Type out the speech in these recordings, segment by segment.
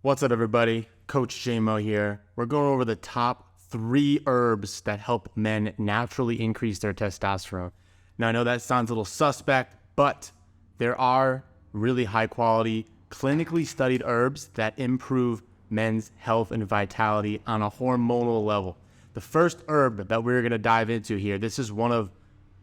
What's up, everybody? Coach JMO here. We're going over the top 3 herbs that help men naturally increase their testosterone. Now, I know that sounds a little suspect, but there are really high quality, clinically studied herbs that improve men's health and vitality on a hormonal level. The first herb that we're going to dive into here, this is one of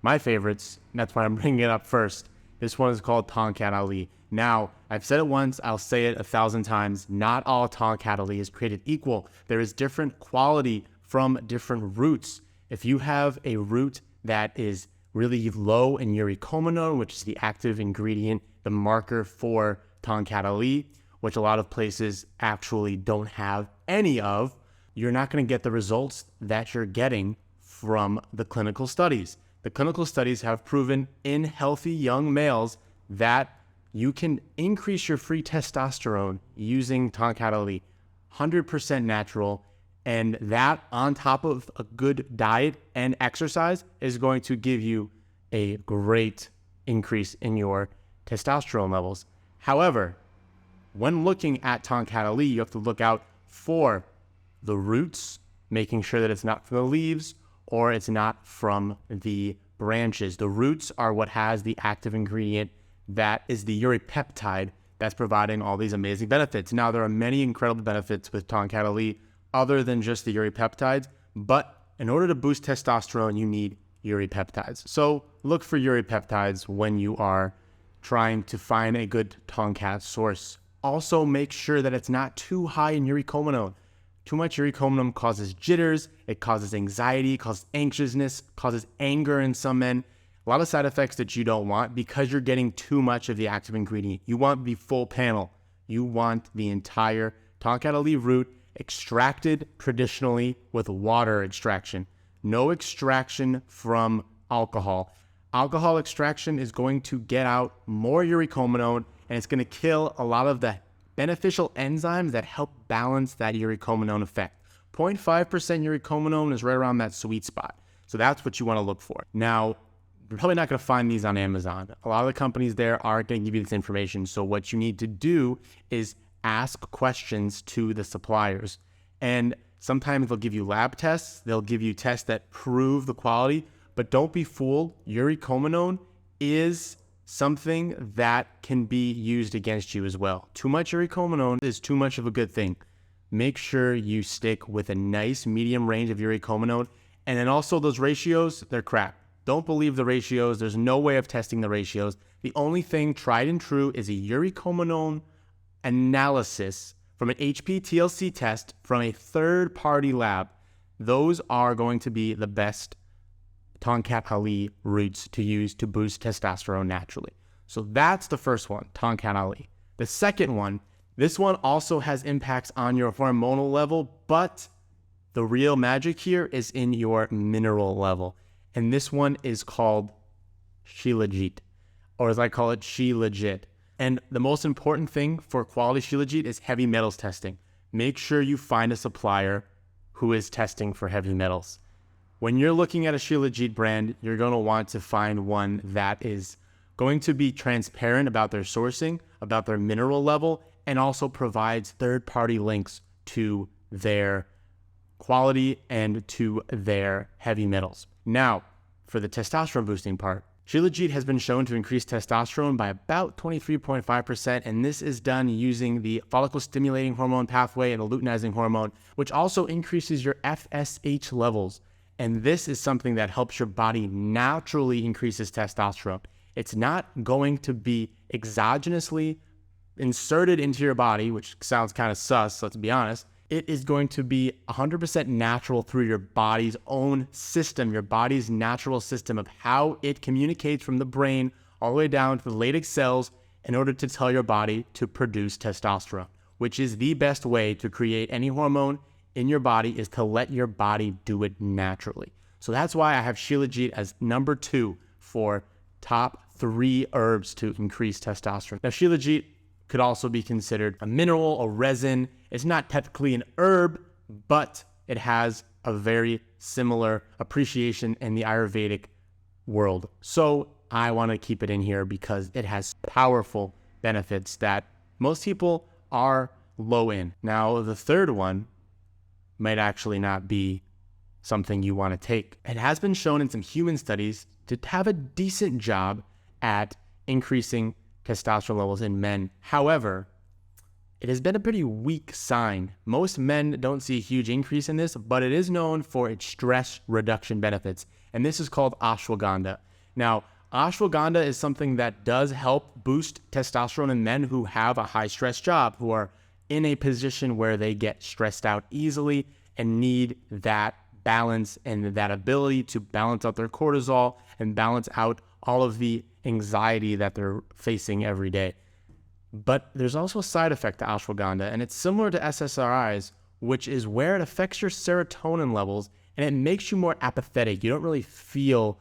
my favorites, and that's why I'm bringing it up first. This one is called Tongkat Ali. Now, I've said it once, I'll say it 1,000 times. Not all Tongkat Ali is created equal. There is different quality from different roots. If you have a root that is really low in urocomanone, which is the active ingredient, the marker for Tongkat Ali, which a lot of places actually don't have any of, you're not going to get the results that you're getting from the clinical studies. The clinical studies have proven in healthy young males that you can increase your free testosterone using Tongkat Ali, 100% natural, and that on top of a good diet and exercise is going to give you a great increase in your testosterone levels. However, when looking at Tongkat Ali, you have to look out for the roots, making sure that it's not from the leaves or it's not from the branches. The roots are what has the active ingredient that is the uripeptide that's providing all these amazing benefits. Now, there are many incredible benefits with Tongkat Ali other than just the uripeptides, but in order to boost testosterone, you need uripeptides. So look for uripeptides when you are trying to find a good Tongkat source. Also, make sure that it's not too high in urocomanone. Too much urocomanone causes jitters, it causes anxiety, causes anxiousness, causes anger in some men. A lot of side effects that you don't want because you're getting too much of the active ingredient. You want the full panel. You want the entire Tongkat Ali root extracted traditionally with water extraction. No extraction from alcohol. Alcohol extraction is going to get out more urocomanone, and it's going to kill a lot of the beneficial enzymes that help balance that urocomanone effect. 0.5% urocomanone is right around that sweet spot. So that's what you want to look for. Now, you're probably not going to find these on Amazon. A lot of the companies there aren't going to give you this information. So what you need to do is ask questions to the suppliers. And sometimes they'll give you lab tests. They'll give you tests that prove the quality. But don't be fooled. Urocomanone is something that can be used against you as well. Too much urocomanone is too much of a good thing. Make sure you stick with a nice medium range of urocomanone. And then also those ratios, they're crap. Don't believe the ratios. There's no way of testing the ratios. The only thing tried and true is a urocomanone analysis from an HPTLC test from a third-party lab. Those are going to be the best Tongkat Ali roots to use to boost testosterone naturally. So that's the first one, Tongkat Ali. The second one, this one also has impacts on your hormonal level, but the real magic here is in your mineral level. And this one is called Shilajit, or as I call it, Shilajit. And the most important thing for quality Shilajit is heavy metals testing. Make sure you find a supplier who is testing for heavy metals. When you're looking at a Shilajit brand, you're going to want to find one that is going to be transparent about their sourcing, about their mineral level, and also provides third-party links to their quality and to their heavy metals. Now, for the testosterone boosting part, Shilajit has been shown to increase testosterone by about 23.5%, and this is done using the follicle-stimulating hormone pathway and the luteinizing hormone, which also increases your FSH levels. And this is something that helps your body naturally increases testosterone. It's not going to be exogenously inserted into your body, which sounds kind of sus, let's be honest. It is going to be 100% natural through your body's own system, your body's natural system of how it communicates from the brain all the way down to the latex cells in order to tell your body to produce testosterone, which is the best way to create any hormone in your body, is to let your body do it naturally. So that's why I have Shilajit as number 2 for top 3 herbs to increase testosterone. Now, Shilajit could also be considered a mineral, a resin. It's not technically an herb, but it has a very similar appreciation in the Ayurvedic world. So I want to keep it in here because it has powerful benefits that most people are low in. Now, the third one might actually not be something you want to take. It has been shown in some human studies to have a decent job at increasing testosterone levels in men. However, it has been a pretty weak sign. Most men don't see a huge increase in this, but it is known for its stress reduction benefits, and this is called ashwagandha. Now, ashwagandha is something that does help boost testosterone in men who have a high stress job, who are in a position where they get stressed out easily and need that balance and that ability to balance out their cortisol and balance out all of the anxiety that they're facing every day. But there's also a side effect to ashwagandha, and it's similar to SSRIs, which is where it affects your serotonin levels and it makes you more apathetic. You don't really feel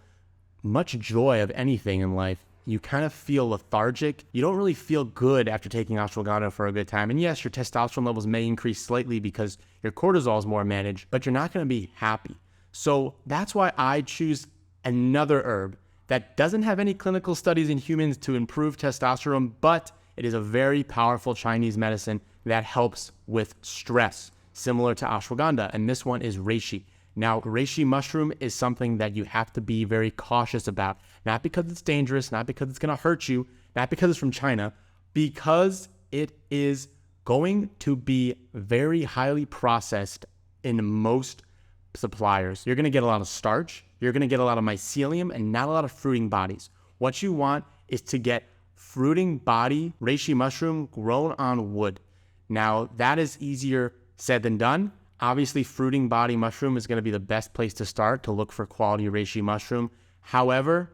much joy of anything in life. You kind of feel lethargic. You don't really feel good after taking ashwagandha for a good time. And yes, your testosterone levels may increase slightly because your cortisol is more managed, but you're not going to be happy. So that's why I choose another herb that doesn't have any clinical studies in humans to improve testosterone, but it is a very powerful Chinese medicine that helps with stress, similar to ashwagandha. And this one is reishi. Now, reishi mushroom is something that you have to be very cautious about, not because it's dangerous, not because it's going to hurt you, not because it's from China, because it is going to be very highly processed in most suppliers. You're going to get a lot of starch, you're going to get a lot of mycelium, and not a lot of fruiting bodies. What you want is to get fruiting body reishi mushroom grown on wood. Now, that is easier said than done. Obviously, fruiting body mushroom is going to be the best place to start to look for quality reishi mushroom. However,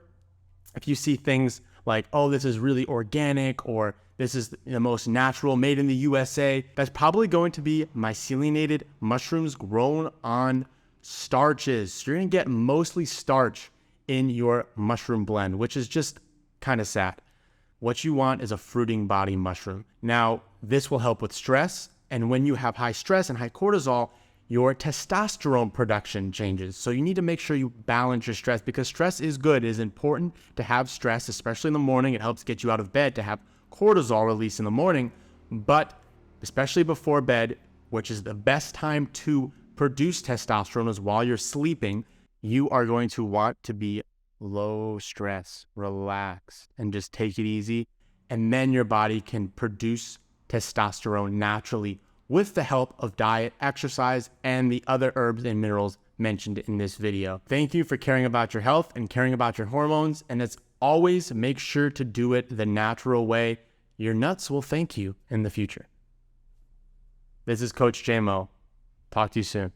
if you see things like, oh, this is really organic, or this is the most natural, made in the USA, that's probably going to be myceliated mushrooms grown on starches. So you're going to get mostly starch in your mushroom blend, which is just kind of sad. What you want is a fruiting body mushroom. Now, this will help with stress. And when you have high stress and high cortisol, your testosterone production changes. So you need to make sure you balance your stress, because stress is good. It is important to have stress, especially in the morning. It helps get you out of bed to have cortisol release in the morning. But especially before bed, which is the best time to produce testosterone, is while you're sleeping, you are going to want to be low stress, relaxed, and just take it easy. And then your body can produce testosterone naturally with the help of diet, exercise, and the other herbs and minerals mentioned in this video. Thank you for caring about your health and caring about your hormones. And as always, make sure to do it the natural way. Your nuts will thank you in the future. This is Coach JMO. Talk to you soon.